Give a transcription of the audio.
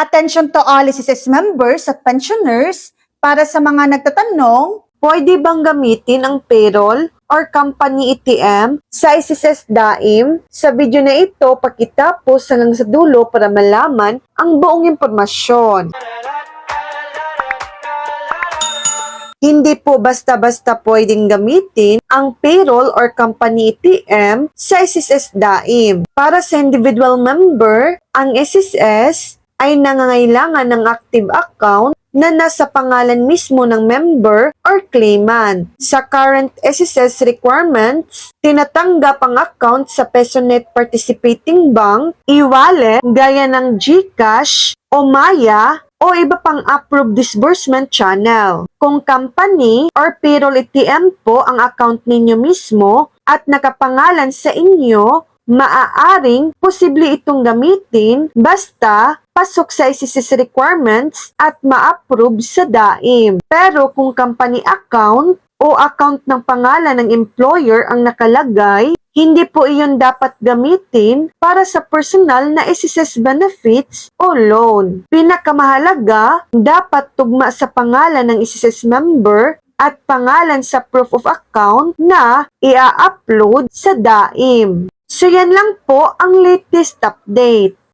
Attention to all SSS members at pensioners, para sa mga nagtatanong, Pwede bang gamitin ang payroll or company ATM sa SSS Daim? Sa video na ito, pakitapos hanggang sa dulo para malaman ang buong impormasyon. Hindi po basta-basta pwedeng gamitin ang payroll or company ATM sa SSS Daim. Para sa individual member, ang SSS ay nangangailangan ng active account na nasa pangalan mismo ng member or claimant. Sa current SSS requirements, tinatanggap ang account sa PesoNet Participating Bank, e-wallet gaya ng GCash o Maya o iba pang approved disbursement channel. Kung company or payroll ATM po ang account ninyo mismo at nakapangalan sa inyo, maaaring posible itong gamitin basta pasok sa SSS requirements at ma-approve sa Daim. Pero kung company account o account ng pangalan ng employer ang nakalagay, hindi po iyon dapat gamitin para sa personal na SSS benefits o loan. Pinakamahalaga, dapat tugma sa pangalan ng SSS member at pangalan sa proof of account na ia-upload sa Daim. So yan lang po ang latest update.